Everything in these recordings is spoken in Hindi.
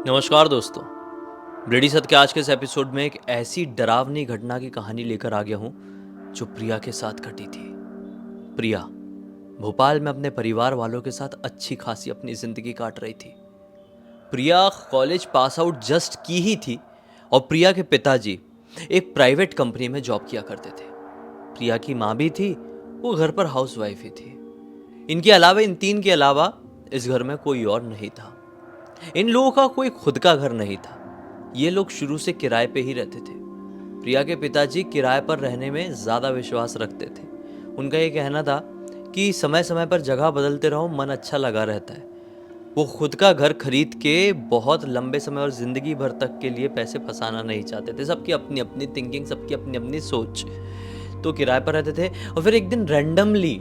नमस्कार दोस्तों। ब्रेडी सत के आज के इस एपिसोड में एक ऐसी डरावनी घटना की कहानी लेकर आ गया हूँ जो प्रिया के साथ घटी थी। प्रिया भोपाल में अपने परिवार वालों के साथ अच्छी खासी अपनी जिंदगी काट रही थी। प्रिया कॉलेज पास आउट जस्ट की ही थी और प्रिया के पिताजी एक प्राइवेट कंपनी में जॉब किया करते थे। प्रिया की माँ भी थी, वो घर पर हाउसवाइफ ही थी। इनके अलावा इन तीन के अलावा इस घर में कोई और नहीं था। इन लोगों का कोई खुद का घर नहीं था, ये लोग शुरू से किराए पे ही रहते थे। प्रिया के पिताजी किराए पर रहने में ज़्यादा विश्वास रखते थे। उनका ये कहना था कि समय समय पर जगह बदलते रहो, मन अच्छा लगा रहता है। वो खुद का घर खरीद के बहुत लंबे समय और ज़िंदगी भर तक के लिए पैसे फंसाना नहीं चाहते थे। सबकी अपनी अपनी थिंकिंग, सबकी अपनी अपनी सोच। तो किराए पर रहते थे और फिर एक दिन रैंडमली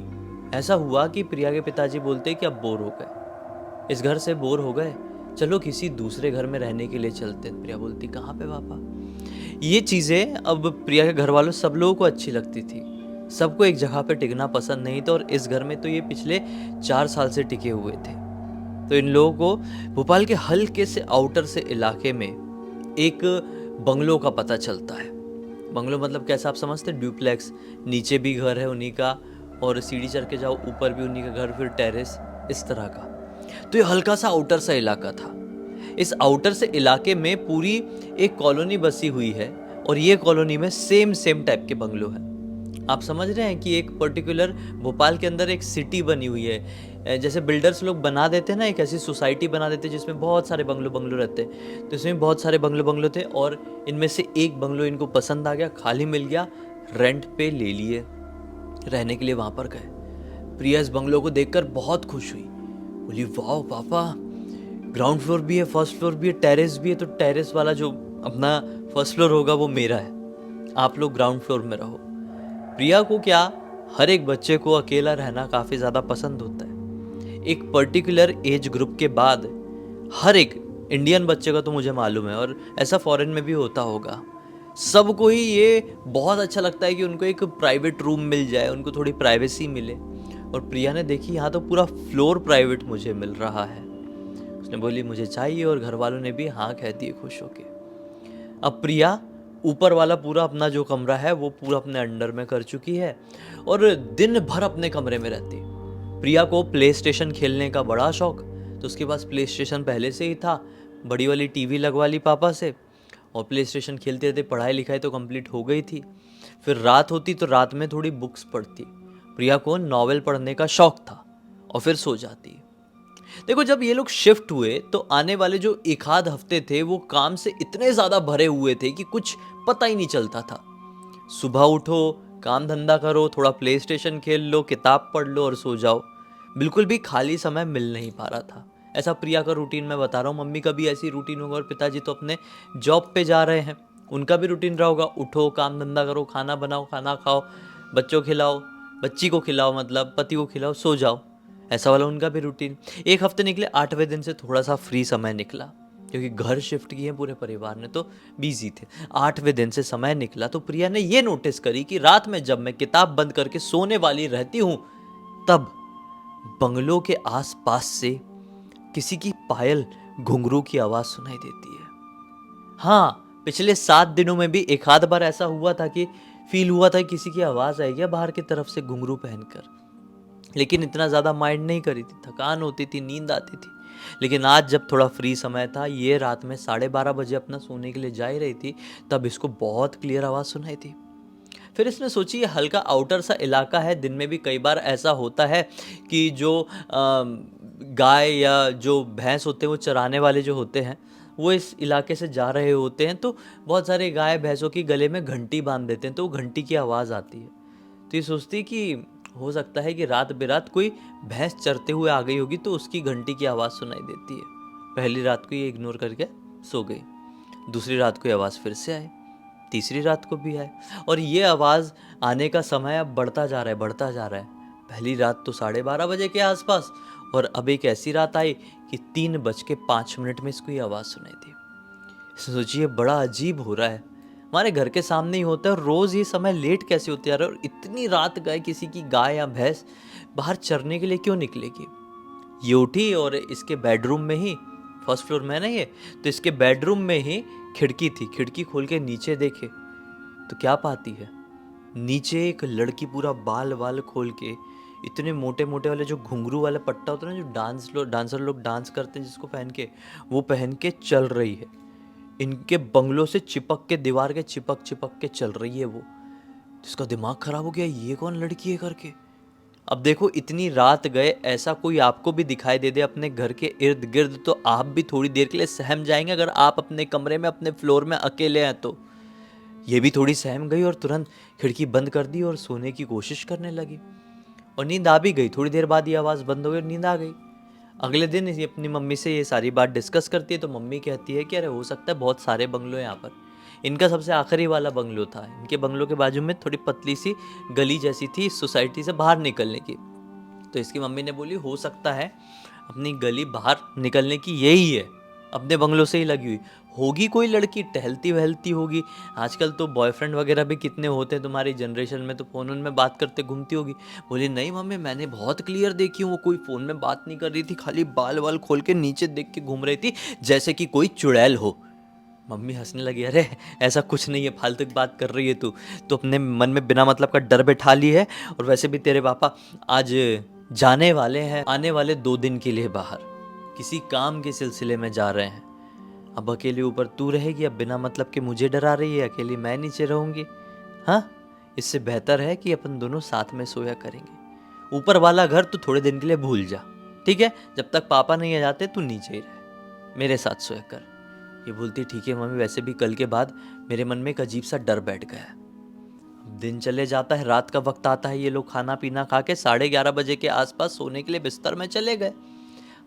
ऐसा हुआ कि प्रिया के पिताजी बोलते कि अब बोर हो गए, इस घर से बोर हो गए, चलो किसी दूसरे घर में रहने के लिए चलते हैं। प्रिया बोलती कहाँ पे पापा। ये चीज़ें अब प्रिया के घर वालों सब लोगों को अच्छी लगती थी। सबको एक जगह पे टिकना पसंद नहीं था और इस घर में तो ये पिछले 4 साल से टिके हुए थे। तो इन लोगों को भोपाल के हल्के से आउटर से इलाके में एक बंगलों का पता चलता है। बंगलो मतलब कैसा आप समझते हैं? ड्यूप्लेक्स, नीचे भी घर है उन्हीं का और सीढ़ी चढ़ के जाओ ऊपर भी उन्हीं का घर, फिर टेरेस, इस तरह का। तो ये हल्का सा आउटर सा इलाका था। इस आउटर से इलाके में पूरी एक कॉलोनी बसी हुई है और ये कॉलोनी में सेम टाइप के बंगलो हैं। आप समझ रहे हैं कि एक पर्टिकुलर भोपाल के अंदर एक सिटी बनी हुई है। जैसे बिल्डर्स लोग बना देते हैं ना, एक ऐसी सोसाइटी बना देते हैं जिसमें बहुत सारे बंगलो रहते हैं। तो इसमें बहुत सारे बंगलो थे और इनमें से एक बंगलो इनको पसंद आ गया, खाली मिल गया, रेंट पे ले लिए, रहने के लिए वहां पर गए। प्रिया इस बंगलो को देखकर बहुत खुश हुई, बोली वाह पापा, ग्राउंड फ्लोर भी है, फर्स्ट फ्लोर भी है, टेरेस भी है। तो टेरेस वाला जो अपना फर्स्ट फ्लोर होगा वो मेरा है, आप लोग ग्राउंड फ्लोर में रहो। प्रिया को क्या, हर एक बच्चे को अकेला रहना काफ़ी ज़्यादा पसंद होता है। एक पर्टिकुलर एज ग्रुप के बाद हर एक इंडियन बच्चे का तो मुझे मालूम है और ऐसा फॉरेन में भी होता होगा, सबको ही ये बहुत अच्छा लगता है कि उनको एक प्राइवेट रूम मिल जाए, उनको थोड़ी प्राइवेसी मिले। और प्रिया ने देखी यहाँ तो पूरा फ्लोर प्राइवेट मुझे मिल रहा है। उसने बोली मुझे चाहिए और घर वालों ने भी हाँ कह दिए खुश होके। अब प्रिया ऊपर वाला पूरा अपना जो कमरा है वो पूरा अपने अंडर में कर चुकी है और दिन भर अपने कमरे में रहती। प्रिया को प्ले स्टेशन खेलने का बड़ा शौक, तो उसके पास प्ले स्टेशन पहले से ही था, बड़ी वाली टीवी लगवा ली पापा से और प्ले स्टेशन खेलते रहते। पढ़ाई लिखाई तो कंप्लीट हो गई थी। फिर रात होती तो रात में थोड़ी बुक्स पढ़ती। प्रिया को नॉवेल पढ़ने का शौक था और फिर सो जाती। देखो जब ये लोग शिफ्ट हुए तो आने वाले जो एक आध हफ्ते थे वो काम से इतने ज्यादा भरे हुए थे कि कुछ पता ही नहीं चलता था। सुबह उठो, काम धंधा करो, थोड़ा प्ले स्टेशन खेल लो, किताब पढ़ लो और सो जाओ। बिल्कुल भी खाली समय मिल नहीं पा रहा था। ऐसा प्रिया का रूटीन मैं बता रहा हूँ, मम्मी का भी ऐसी रूटीन होगा और पिताजी तो अपने जॉब पे जा रहे हैं, उनका भी रूटीन रहा होगा। उठो, काम धंधा करो, खाना बनाओ, खाना खाओ, बच्चों खिलाओ, बच्ची को खिलाओ, मतलब पति को खिलाओ, सो जाओ, ऐसा वाला उनका भी रूटीन। एक हफ्ते निकले, 8वें दिन से थोड़ा सा फ्री समय निकला क्योंकि घर शिफ्ट किए पूरे परिवार ने, तो बिजी थे। 8वें दिन से समय निकला तो प्रिया ने ये नोटिस करी कि रात में जब मैं किताब बंद करके सोने वाली रहती हूँ तब बंगलों के आसपास से किसी की पायल, घुंघरू की आवाज सुनाई देती है। हाँ, पिछले 7 दिनों में भी एक आध बार ऐसा हुआ था कि फील हुआ था किसी की आवाज आई है बाहर की तरफ से घुंघरू पहनकर, लेकिन इतना ज़्यादा माइंड नहीं करी थी, थकान होती थी, नींद आती थी। लेकिन आज जब थोड़ा फ्री समय था, ये रात में 12:30 बजे अपना सोने के लिए जा ही रही थी, तब इसको बहुत क्लियर आवाज़ सुनाई थी। फिर इसने सोची ये हल्का आउटर सा इलाका है, दिन में भी कई बार ऐसा होता है कि जो गाय या जो भैंस होते हैं वो चराने वाले जो होते हैं वो इस इलाके से जा रहे होते हैं, तो बहुत सारे गाय भैंसों की गले में घंटी बांध देते हैं, तो वो घंटी की आवाज़ आती है। तो ये सोचती कि हो सकता है कि रात बेरात कोई भैंस चरते हुए आ गई होगी तो उसकी घंटी की आवाज़ सुनाई देती है। पहली रात को ये इग्नोर करके सो गई। दूसरी रात को ये आवाज़ फिर से आई, तीसरी रात को भी आए और ये आवाज़ आने का समय अब बढ़ता जा रहा है, बढ़ता जा रहा है। पहली रात तो 12:30 बजे के आसपास और अब एक ऐसी रात आई कि 3:05 में इसको ये आवाज़ सुनाई दी। सोचिए बड़ा अजीब हो रहा है, हमारे घर के सामने ही होता है, रोज ये समय लेट कैसे होते जा रहा है और इतनी रात गए किसी की गाय या भैंस बाहर चरने के लिए क्यों निकलेगी। ये उठी और इसके बेडरूम में ही फर्स्ट फ्लोर में है ना ये, तो इसके बेडरूम में ही खिड़की थी। खिड़की खोल के नीचे देखे तो क्या पाती है, नीचे एक लड़की पूरा बाल वाल खोल के, इतने मोटे मोटे वाले जो घुंघरू वाला पट्टा होता है ना, जो डांसर लोग डांस करते हैं जिसको पहन के, वो पहन के चल रही है। इनके बंगलों से चिपक के, दीवार के चिपक चिपक के चल रही है वो। जिसका दिमाग खराब हो गया, ये कौन लड़की है करके। अब देखो इतनी रात गए, ऐसा कोई आपको भी दिखाई दे दे अपने घर के इर्द गिर्द, तो आप भी थोड़ी देर के लिए सहम जाएंगे। अगर आप अपने कमरे में अपने फ्लोर में अकेले हैं तो ये भी थोड़ी सहम गई और तुरंत खिड़की बंद कर दी और सोने की कोशिश करने लगी। और नींद आ भी गई। थोड़ी देर बाद ये आवाज़ बंद हो गई और नींद आ गई। अगले दिन ये अपनी मम्मी से ये सारी बात डिस्कस करती है, तो मम्मी कहती है कि अरे हो सकता है बहुत सारे बंगलो हैं यहाँ पर। इनका सबसे आखिरी वाला बंगलो था। इनके बंगलो के बाजू में थोड़ी पतली सी गली जैसी थी इस सोसाइटी से बाहर निकलने की। तो इसकी मम्मी ने बोली हो सकता है अपनी गली बाहर निकलने की यही है, अपने बंगलों से ही लगी हुई होगी। कोई लड़की टहलती वहलती होगी। आजकल तो बॉयफ्रेंड वगैरह भी कितने होते हैं तुम्हारी जनरेशन में, तो फ़ोन में बात करते घूमती होगी। बोली नहीं मम्मी, मैंने बहुत क्लियर देखी हूँ, वो कोई फ़ोन में बात नहीं कर रही थी, खाली बाल वाल खोल के नीचे देख के घूम रही थी जैसे कि कोई चुड़ैल हो। मम्मी हंसने लगी, अरे ऐसा कुछ नहीं है, फालतू की बात कर रही है तू तो अपने मन में बिना मतलब का डर बैठा ली है। और वैसे भी तेरे पापा आज जाने वाले हैं, आने वाले 2 दिन के लिए बाहर किसी काम के सिलसिले में जा रहे हैं। अब अकेले ऊपर तू रहेगी, अब बिना मतलब के मुझे डरा रही है, अकेली मैं नीचे रहूंगी। हाँ, इससे बेहतर है कि अपन दोनों साथ में सोया करेंगे। ऊपर वाला घर तू थोड़े दिन के लिए भूल जा, ठीक है? जब तक पापा नहीं आ जाते तू नीचे ही रह, मेरे साथ सोया कर। ये बोलती ठीक है मम्मी। वैसे भी कल के बाद मेरे मन में एक अजीब सा डर बैठ गया है। अब दिन चले जाता है, रात का वक्त आता है, ये लोग खाना पीना खा के 11:30 बजे के आसपास सोने के लिए बिस्तर में चले गए।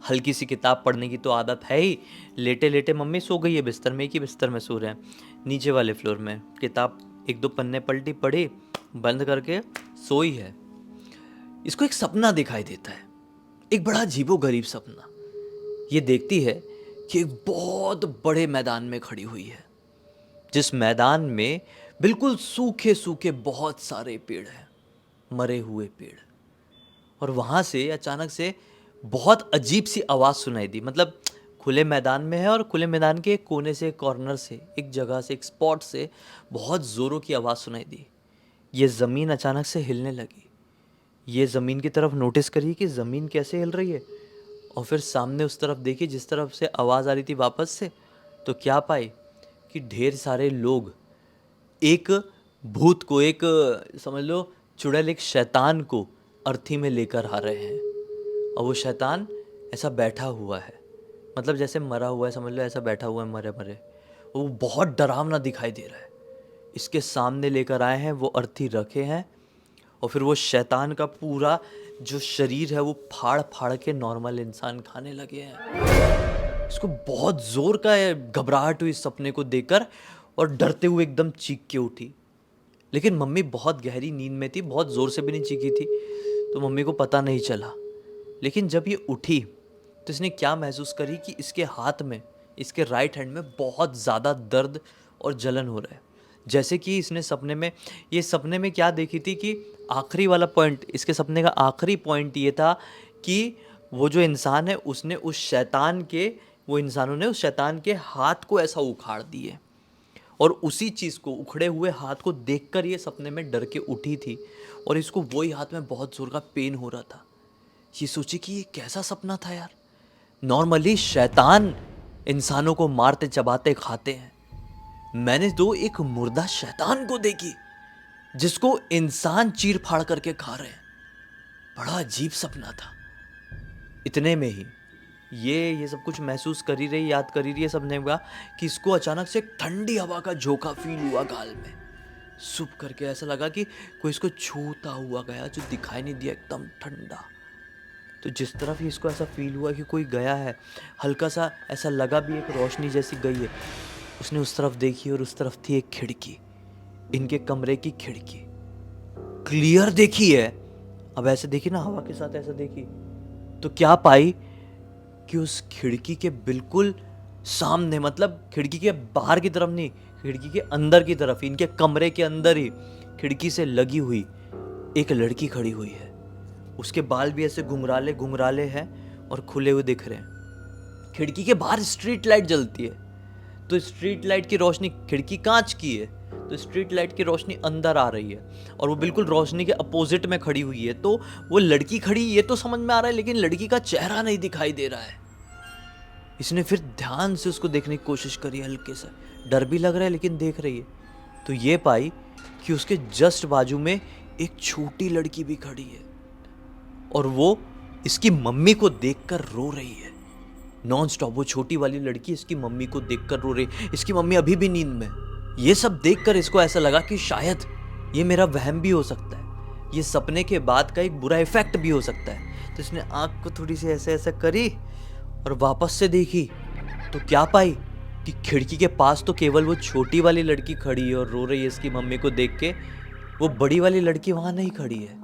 हल्की सी किताब पढ़ने की तो आदत है ही। लेटे लेटे मम्मी सो गई है बिस्तर में, एक ही बिस्तर में सो रहे हैं नीचे वाले फ्लोर में। किताब 1-2 पन्ने पलटी, पढ़ी, बंद करके सोई है। इसको एक सपना दिखाई देता है, एक बड़ा अजीबोगरीब सपना। ये देखती है कि एक बहुत बड़े मैदान में खड़ी हुई है, जिस मैदान में बिल्कुल सूखे सूखे बहुत सारे पेड़ हैं, मरे हुए पेड़। और वहाँ से अचानक से बहुत अजीब सी आवाज़ सुनाई दी। मतलब खुले मैदान में है और खुले मैदान के एक कोने से, एक कॉर्नर से, एक जगह से, एक स्पॉट से बहुत ज़ोरों की आवाज़ सुनाई दी। ये ज़मीन अचानक से हिलने लगी। ये ज़मीन की तरफ नोटिस करिए कि ज़मीन कैसे हिल रही है। और फिर सामने उस तरफ देखी जिस तरफ से आवाज़ आ रही थी वापस से, तो क्या पाई कि ढेर सारे लोग एक भूत को, एक समझ लो चुड़ैल, एक शैतान को अर्थी में लेकर आ रहे हैं। और वो शैतान ऐसा बैठा हुआ है, मतलब जैसे मरा हुआ है, समझ लो ऐसा बैठा हुआ है मरे मरे। वो बहुत डरावना दिखाई दे रहा है। इसके सामने लेकर आए हैं, वो अर्थी रखे हैं, और फिर वो शैतान का पूरा जो शरीर है वो फाड़ फाड़ के नॉर्मल इंसान खाने लगे हैं। इसको बहुत जोर का घबराहट हुई इस सपने को देखकर, और डरते हुए एकदम चीख के उठी। लेकिन मम्मी बहुत गहरी नींद में थी, बहुत ज़ोर से भी नहीं चीखी थी, तो मम्मी को पता नहीं चला। लेकिन जब ये उठी तो इसने क्या महसूस करी कि इसके हाथ में, इसके राइट हैंड में बहुत ज़्यादा दर्द और जलन हो रहा है। जैसे कि इसने सपने में, ये सपने में क्या देखी थी कि आखिरी वाला पॉइंट, इसके सपने का आखिरी पॉइंट ये था कि वो जो इंसान है उसने उस शैतान के, वो इंसानों ने उस शैतान के हाथ को ऐसा उखाड़ दिए। और उसी चीज़ को, उखड़े हुए हाथ को देखकर ये सपने में डर के उठी थी, और इसको वही हाथ में बहुत ज़ोर का पेन हो रहा था। ये सोची कि ये कैसा सपना था यार। नॉर्मली शैतान इंसानों को मारते चबाते खाते हैं, मैंने तो एक मुर्दा शैतान को देखी जिसको इंसान चीर फाड़ करके खा रहे हैं। बड़ा अजीब सपना था। इतने में ही ये सब कुछ महसूस कर ही रही, याद कर ही रही है सपने का, कि इसको अचानक से एक ठंडी हवा का झोंका फील हुआ गाल में। सुप करके ऐसा लगा कि कोई इसको छूता हुआ गया, जो दिखाई नहीं दिया, एकदम ठंडा। तो जिस तरफ ही इसको ऐसा फील हुआ कि कोई गया है, हल्का सा ऐसा लगा भी एक रोशनी जैसी गई है। उसने उस तरफ देखी और उस तरफ थी एक खिड़की, इनके कमरे की खिड़की क्लियर देखी है। अब ऐसे देखी ना, हवा के साथ ऐसा देखी, तो क्या पाई कि उस खिड़की के बिल्कुल सामने, मतलब खिड़की के बाहर की तरफ नहीं, खिड़की के अंदर की तरफ, इनके कमरे के अंदर ही खिड़की से लगी हुई एक लड़की खड़ी हुई है। उसके बाल भी ऐसे घुंघराले घुंघराले हैं और खुले हुए दिख रहे हैं। खिड़की के बाहर स्ट्रीट लाइट जलती है, तो स्ट्रीट लाइट की रोशनी, खिड़की कांच की है, तो स्ट्रीट लाइट की रोशनी अंदर आ रही है और वो बिल्कुल रोशनी के अपोजिट में खड़ी हुई है। तो वो लड़की खड़ी, ये तो समझ में आ रहा है, लेकिन लड़की का चेहरा नहीं दिखाई दे रहा है। इसने फिर ध्यान से उसको देखने की कोशिश करी, हल्के से डर भी लग रहा है लेकिन देख रही है, तो ये पाई कि उसके जस्ट बाजू में एक छोटी लड़की भी खड़ी है और वो इसकी मम्मी को देखकर रो रही है नॉन स्टॉप। वो छोटी वाली लड़की इसकी मम्मी को देखकर रो रही, इसकी मम्मी अभी भी नींद में। ये सब देखकर इसको ऐसा लगा कि शायद ये मेरा वहम भी हो सकता है, ये सपने के बाद का एक बुरा इफेक्ट भी हो सकता है। तो इसने आंख को थोड़ी सी ऐसे ऐसे करी और वापस से देखी, तो क्या पाई कि खिड़की के पास तो केवल वो छोटी वाली लड़की खड़ी है और रो रही है इसकी मम्मी को देख के। वो बड़ी वाली लड़की वहां नहीं खड़ी है।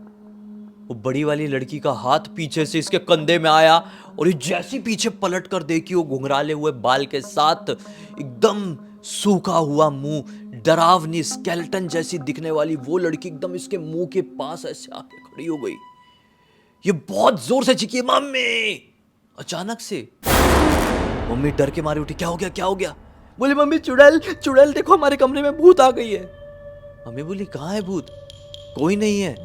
वो बड़ी वाली लड़की का हाथ पीछे से इसके कंधे में आया और ये जैसी पीछे पलट कर देखी, वो घुंघराले हुए बाल के साथ, एकदम सूखा हुआ मुंह, डरावनी स्केलेटन जैसी दिखने वाली वो लड़की एकदम इसके मुंह के पास ऐसे आके खड़ी हो गई। ये बहुत जोर से चीखी, मम्मी। अचानक से मम्मी डर के मारे उठी, क्या हो गया, क्या हो गया? बोली, मम्मी चुड़ैल, चुड़ैल देखो, हमारे कमरे में भूत आ गई है। मम्मी बोली, कहाँ है भूत? कोई नहीं है।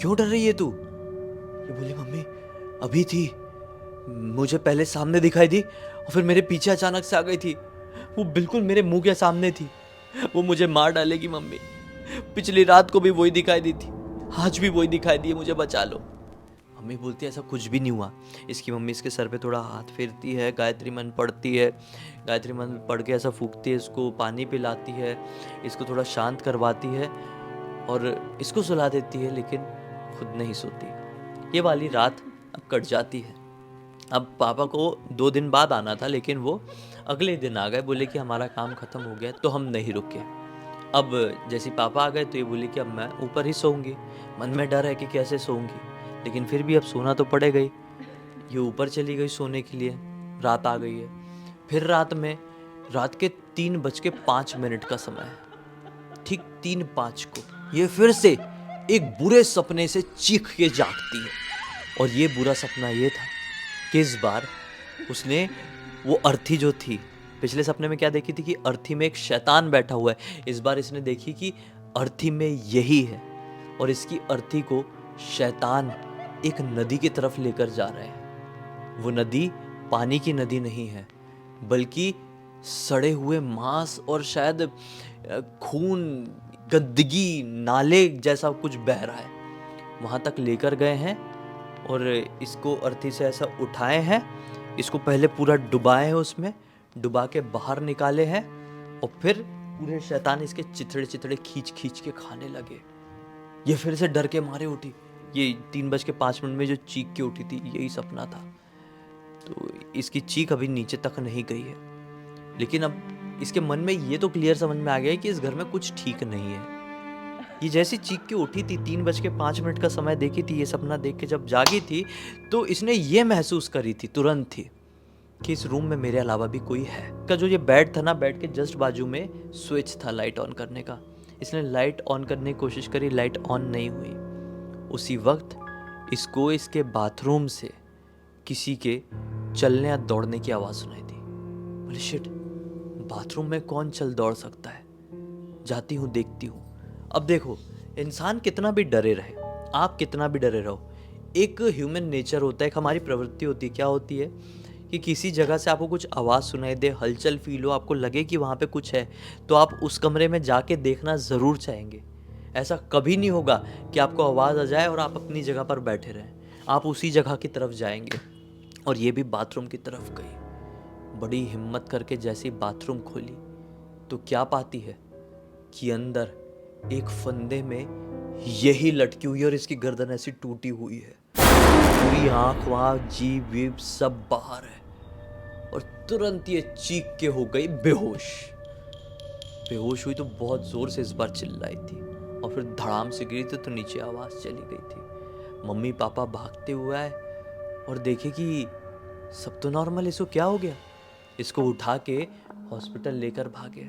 क्यों डर रही है तू? ये बोली, मम्मी अभी थी, मुझे पहले सामने दिखाई दी और फिर मेरे पीछे अचानक से आ गई थी। वो बिल्कुल मेरे मुंह के सामने थी। वो मुझे मार डालेगी मम्मी। पिछली रात को भी वही दिखाई दी थी, आज भी वही दिखाई दी है, मुझे बचा लो। मम्मी बोलती है, ऐसा कुछ भी नहीं हुआ। इसकी मम्मी इसके सर पे थोड़ा हाथ फेरती है, गायत्री मंत्र पढ़ती है, गायत्री मंत्र पढ़ के ऐसा फूंकती है, इसको पानी पिलाती है, इसको थोड़ा शांत करवाती है और इसको सुला देती है, लेकिन खुद नहीं सोती। ये वाली रात अब कट जाती है। अब पापा को 2 दिन बाद आना था, लेकिन वो अगले दिन आ गए। बोले कि हमारा काम खत्म हो गया, तो हम नहीं रुके। अब जैसे पापा आ गए तो ये बोले कि अब मैं ऊपर ही सोऊंगी। मन में डर है कि कैसे सोऊंगी, लेकिन फिर भी अब सोना तो पड़ेगा ही। ये ऊपर चली गई सोने के लिए, रात आ गई है। फिर रात के 3:05 का समय है, ठीक 3:05 को ये फिर से एक बुरे सपने से चीख के जागती है। और ये बुरा सपना ये था कि इस बार उसने वो अर्थी जो थी, पिछले सपने में क्या देखी थी कि अर्थी में एक शैतान बैठा हुआ है, इस बार इसने देखी कि अर्थी में यही है और इसकी अर्थी को शैतान एक नदी की तरफ लेकर जा रहे हैं। वो नदी पानी की नदी नहीं है, बल्कि सड़े हुए मांस और शायद खून, गंदगी, नाले जैसा कुछ बह रहा है। वहां तक लेकर गए हैं और इसको अर्थी से ऐसा उठाए हैं, इसको पहले पूरा डुबाए हैं, उसमें डुबा के बाहर निकाले हैं और फिर पूरे शैतान इसके चिथड़े चिथड़े खींच खींच के खाने लगे। ये फिर से डर के मारे उठी। ये 3:05 में जो चीख के उठी थी, यही सपना था। तो इसकी चीख अभी नीचे तक नहीं गई है, लेकिन अब इसके मन में ये तो क्लियर समझ में आ गया है कि इस घर में कुछ ठीक नहीं है। ये जैसी चीख के उठी थी, 3:05 का समय देखी थी, ये सपना देख के जब जागी थी, तो इसने ये महसूस करी थी तुरंत थी कि इस रूम में मेरे अलावा भी कोई है। का जो ये बेड था ना, बेड के जस्ट बाजू में स्विच था लाइट ऑन करने का। इसने लाइट ऑन करने की कोशिश करी, लाइट ऑन नहीं हुई। उसी वक्त इसको इसके बाथरूम से किसी के चलने या दौड़ने की आवाज़ सुनाई दी। बोले, शिट, बाथरूम में कौन चल दौड़ सकता है? जाती हूँ, देखती हूँ। अब देखो, इंसान कितना भी डरे रहे, आप कितना भी डरे रहो, एक ह्यूमन नेचर होता है, एक हमारी प्रवृत्ति होती है। क्या होती है कि किसी जगह से आपको कुछ आवाज़ सुनाई दे, हलचल फील हो, आपको लगे कि वहाँ पे कुछ है, तो आप उस कमरे में जाके देखना ज़रूर चाहेंगे। ऐसा कभी नहीं होगा कि आपको आवाज़ आ जाए और आप अपनी जगह पर बैठे रहें, आप उसी जगह की तरफ जाएंगे। और ये भी बाथरूम की तरफ गई। बड़ी हिम्मत करके जैसे बाथरूम खोली तो क्या पाती है कि अंदर एक फंदे में यही लटकी हुई है और इसकी गर्दन ऐसी टूटी हुई है, पूरी आंख वाँख, जीभ वीभ सब बाहर है। और तुरंत ये चीख के हो गई बेहोश। बेहोश हुई तो बहुत जोर से इस बार चिल्लाई थी और फिर धड़ाम से गिरी थी, तो नीचे आवाज चली गई थी। मम्मी पापा भागते हुए आए और देखे कि सब तो नॉर्मल, इसको क्या हो गया। इसको उठा के हॉस्पिटल लेकर भागे।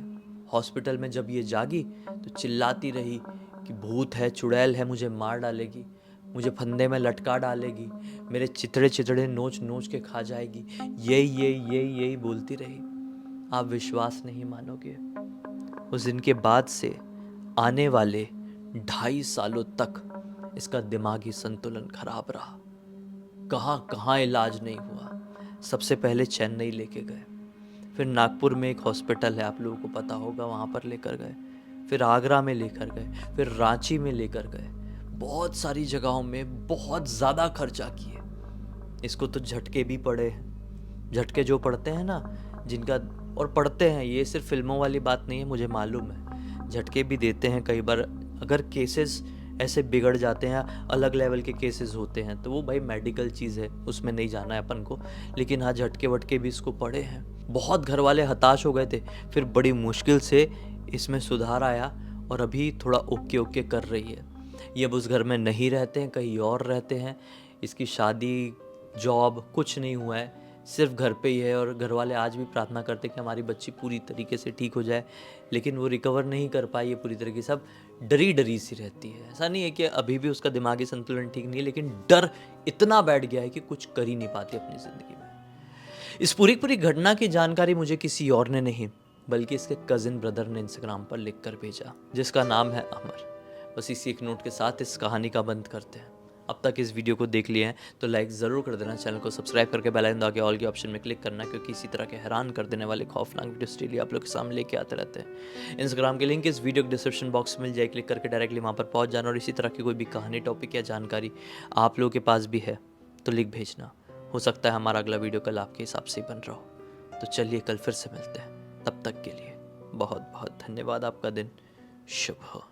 हॉस्पिटल में जब ये जागी तो चिल्लाती रही कि भूत है, चुड़ैल है, मुझे मार डालेगी। मुझे फंदे में लटका डालेगी, मेरे चितड़े चितड़े नोच नोच के खा जाएगी, यही बोलती रही। आप विश्वास नहीं मानोगे, उस दिन के बाद से आने वाले 2.5 सालों तक इसका दिमागी संतुलन खराब रहा। कहाँ कहाँ इलाज नहीं हुआ। सबसे पहले चेन्नई लेके गए, फिर नागपुर में एक हॉस्पिटल है, आप लोगों को पता होगा, वहाँ पर लेकर गए, फिर आगरा में लेकर गए, फिर रांची में लेकर गए। बहुत सारी जगहों में बहुत ज़्यादा खर्चा किए। इसको तो झटके भी पड़े हैं। झटके जो पड़ते हैं ना, जिनका, और पड़ते हैं, ये सिर्फ फिल्मों वाली बात नहीं है, मुझे मालूम है। झटके भी देते हैं कई बार, अगर केसेस ऐसे बिगड़ जाते हैं, अलग लेवल के केसेस होते हैं, तो वो भाई मेडिकल चीज़ है, उसमें नहीं जाना है अपन को। लेकिन हाँ, झटके वटके भी इसको पड़े हैं। बहुत घर वाले हताश हो गए थे, फिर बड़ी मुश्किल से इसमें सुधार आया और अभी थोड़ा ओके ओके कर रही है। ये अब उस घर में नहीं रहते हैं, कहीं और रहते हैं। इसकी शादी, जॉब कुछ नहीं हुआ है, सिर्फ घर पे ही है। और घर वाले आज भी प्रार्थना करते हैं कि हमारी बच्ची पूरी तरीके से ठीक हो जाए, लेकिन वो रिकवर नहीं कर पाई है पूरी तरीके से। अब डरी डरी सी रहती है। ऐसा नहीं है कि अभी भी उसका दिमागी संतुलन ठीक नहीं है, लेकिन डर इतना बैठ गया है कि कुछ कर ही नहीं पाती अपनी ज़िंदगी में। इस पूरी घटना की जानकारी मुझे किसी और ने नहीं, बल्कि इसके कज़िन ब्रदर ने इंस्टाग्राम पर लिख कर भेजा, जिसका नाम है अमर। बस इसी एक नोट के साथ इस कहानी का बंद करते हैं। अब तक इस वीडियो को देख लिए हैं तो लाइक ज़रूर कर देना, चैनल को सब्सक्राइब करके बेल आइकन दबा के ऑल के ऑप्शन में क्लिक करना, क्योंकि इसी तरह के हैरान कर देने वाले खौफनाक वीडियोस डेली आप लोग के सामने लेके आते रहते हैं। इंस्टाग्राम की लिंक इस वीडियो के डिस्क्रिप्शन बॉक्स में मिल जाए, क्लिक करके डायरेक्टली वहाँ पर पहुँच जाना। और इसी तरह की कोई भी कहानी, टॉपिक या जानकारी आप लोगों के पास भी है तो लिख भेजना। हो सकता है हमारा अगला वीडियो कल आपके हिसाब से ही बन रहा हो। तो चलिए कल फिर से मिलते हैं, तब तक के लिए बहुत बहुत धन्यवाद। आपका दिन शुभ हो।